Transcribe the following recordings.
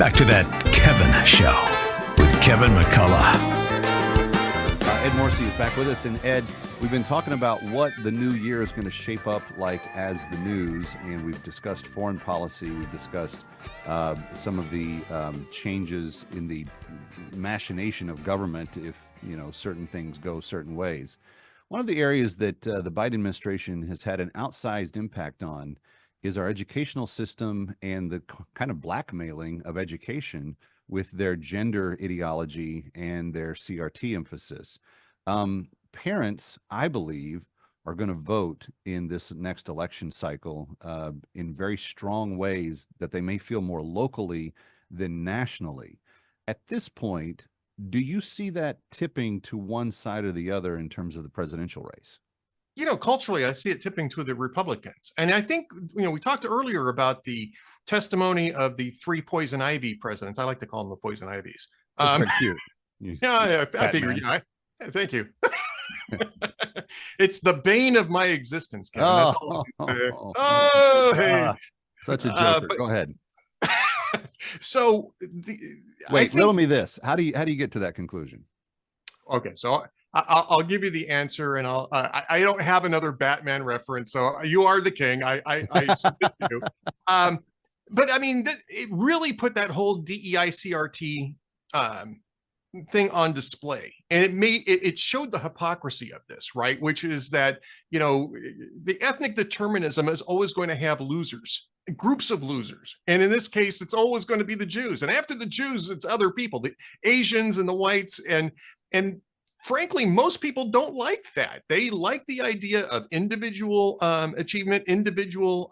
back to That Kevin Show with Kevin McCullough. Ed Morrissey is back with us. And Ed, we've been talking about what the new year is going to shape up like as the news. And we've discussed foreign policy. We've discussed some of the changes in the machination of government if, certain things go certain ways. One of the areas that the Biden administration has had an outsized impact on is our educational system and the kind of blackmailing of education with their gender ideology and their CRT emphasis. Parents, I believe, are going to vote in this next election cycle in very strong ways that they may feel more locally than nationally. At this point, do you see that tipping to one side or the other in terms of the presidential race? Culturally, I see it tipping to the Republicans. And I think, we talked earlier about the testimony of the 3 poison ivy presidents. I like to call them the poison ivies. That's cute. Yeah, I figured, thank you. It's the bane of my existence, Kevin. That's all. Hey. Such a joker. Go ahead. So wait, riddle me this. How do you get to that conclusion? Okay, so I'll give you the answer, and I don't have another Batman reference, so you are the king. I submit to you. But I mean, it really put that whole DEI CRT thing on display, and it showed the hypocrisy of this, right? Which is that the ethnic determinism is always going to have losers, groups of losers, and in this case, it's always going to be the Jews, and after the Jews, it's other people, the Asians and the whites, and frankly, most people don't like that. They like the idea of individual achievement, individual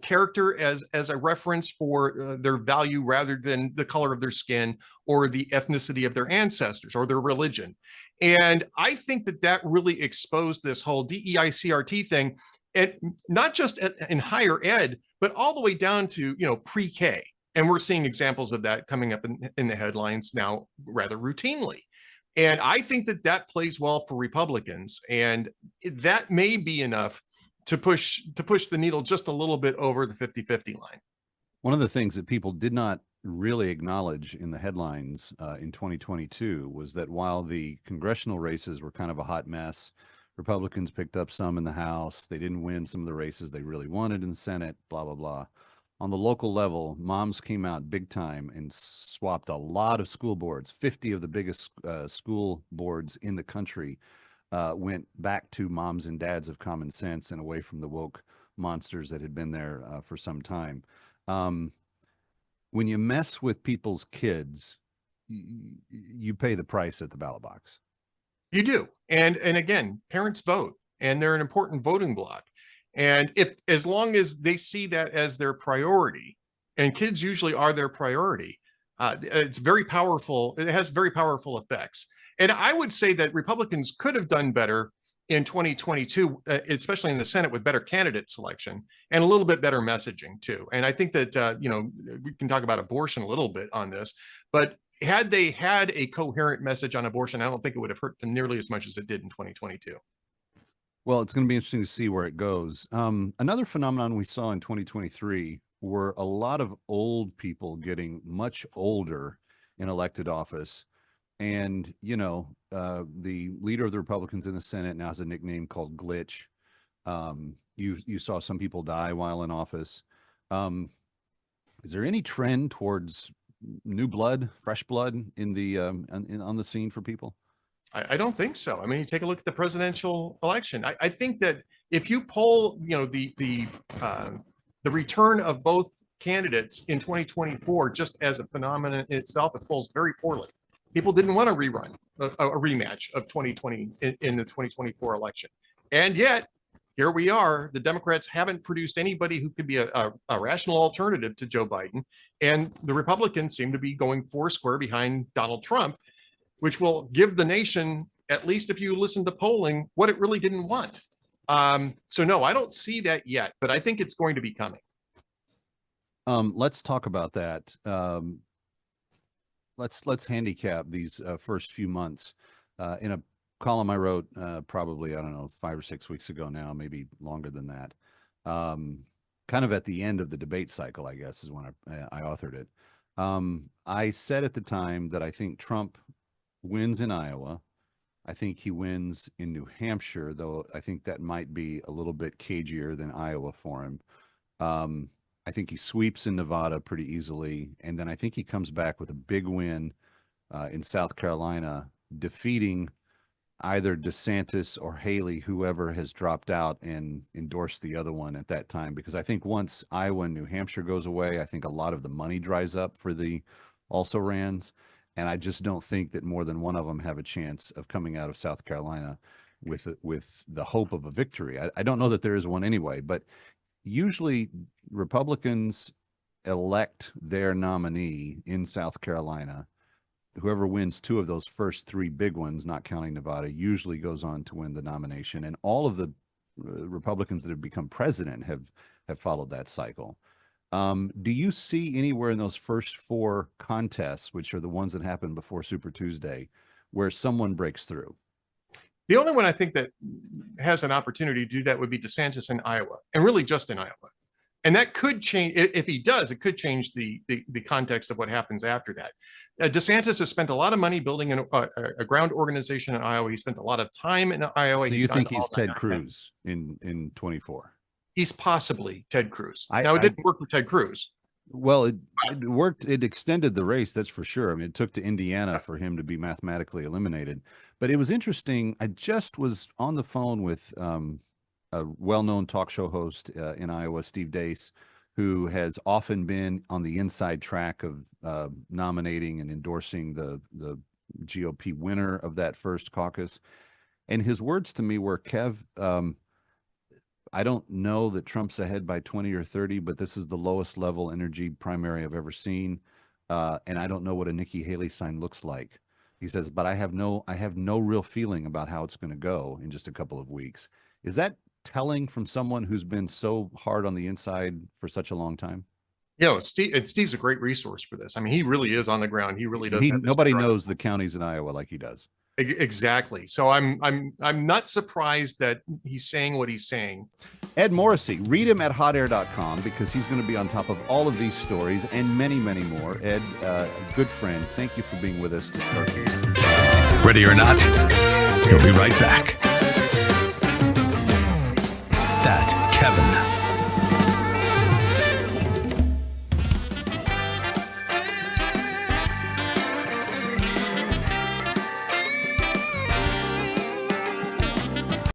character as a reference for their value rather than the color of their skin or the ethnicity of their ancestors or their religion. And I think that really exposed this whole DEI CRT thing, and not just in higher ed, but all the way down to pre-K. And we're seeing examples of that coming up in the headlines now rather routinely. And I think that plays well for Republicans, and that may be enough to push the needle just a little bit over the 50-50 line. One of the things that people did not really acknowledge in the headlines in 2022 was that while the congressional races were kind of a hot mess, Republicans picked up some in the House. They didn't win some of the races they really wanted in the Senate, blah, blah, blah. On the local level, moms came out big time and swapped a lot of school boards. 50 of the biggest school boards in the country went back to moms and dads of common sense and away from the woke monsters that had been there for some time. When you mess with people's kids, you pay the price at the ballot box. You do. And again, parents vote, and they're an important voting bloc. And as long as they see that as their priority, and kids usually are their priority, it's very powerful. It has very powerful effects. And I would say that Republicans could have done better in 2022, especially in the Senate, with better candidate selection and a little bit better messaging too. And I think that, we can talk about abortion a little bit on this, but had they had a coherent message on abortion, I don't think it would have hurt them nearly as much as it did in 2022. Well, it's going to be interesting to see where it goes. Another phenomenon we saw in 2023 were a lot of old people getting much older in elected office. And, the leader of the Republicans in the Senate now has a nickname called Glitch. You saw some people die while in office. Is there any trend towards new blood, fresh blood in the on the scene for people? I don't think so. I mean, you take a look at the presidential election. I think that if you poll, the return of both candidates in 2024, just as a phenomenon itself, it polls very poorly. People didn't want to rerun a rematch of 2020 in the 2024 election. And yet, here we are. The Democrats haven't produced anybody who could be a rational alternative to Joe Biden. And the Republicans seem to be going foursquare behind Donald Trump, which will give the nation, at least if you listen to polling, what it really didn't want. So no, I don't see that yet, but I think it's going to be coming. Let's talk about that. Let's handicap these first few months. In a column I wrote probably, I don't know, 5 or 6 weeks ago now, maybe longer than that. kind of at the end of the debate cycle, I guess, is when I authored it. I said at the time that I think Trump wins in Iowa. I think he wins in New Hampshire, though I think that might be a little bit cagier than Iowa for him. I think he sweeps in Nevada pretty easily. And then I think he comes back with a big win in South Carolina, defeating either DeSantis or Haley, whoever has dropped out and endorsed the other one at that time. Because I think once Iowa and New Hampshire goes away, I think a lot of the money dries up for the also-rans. And I just don't think that more than one of them have a chance of coming out of South Carolina with the hope of a victory. I don't know that there is one anyway, but usually Republicans elect their nominee in South Carolina. Whoever wins two of those first three big ones, not counting Nevada, usually goes on to win the nomination. And all of the Republicans that have become president have followed that cycle. Do you see anywhere in those first four contests, which are the ones that happen before Super Tuesday, where someone breaks through? The only one I think that has an opportunity to do that would be DeSantis in Iowa, and really just in Iowa. And that could change, if he does, it could change the context of what happens after that. DeSantis has spent a lot of money building a ground organization in Iowa. He spent a lot of time in Iowa. So you think he's Ted Cruz in 24? He's possibly Ted Cruz. Now, it didn't work for Ted Cruz. Well, it worked. It extended the race, that's for sure. I mean, it took to Indiana for him to be mathematically eliminated. But it was interesting. I just was on the phone with a well-known talk show host in Iowa, Steve Deace, who has often been on the inside track of nominating and endorsing the GOP winner of that first caucus. And his words to me were, Kev, I don't know that Trump's ahead by 20 or 30, but this is the lowest level energy primary I've ever seen. And I don't know what a Nikki Haley sign looks like. He says, but I have no real feeling about how it's going to go in just a couple of weeks. Is that telling from someone who's been so hard on the inside for such a long time? You know, Steve's a great resource for this. I mean, he really is on the ground. He really does. Nobody knows the counties in Iowa like he does. Exactly. So I'm not surprised that he's saying what he's saying. Ed Morrissey, read him at hotair.com because he's going to be on top of all of these stories and many, many more. Ed, a good friend, thank you for being with us to start the year. Ready or not, he'll be right back.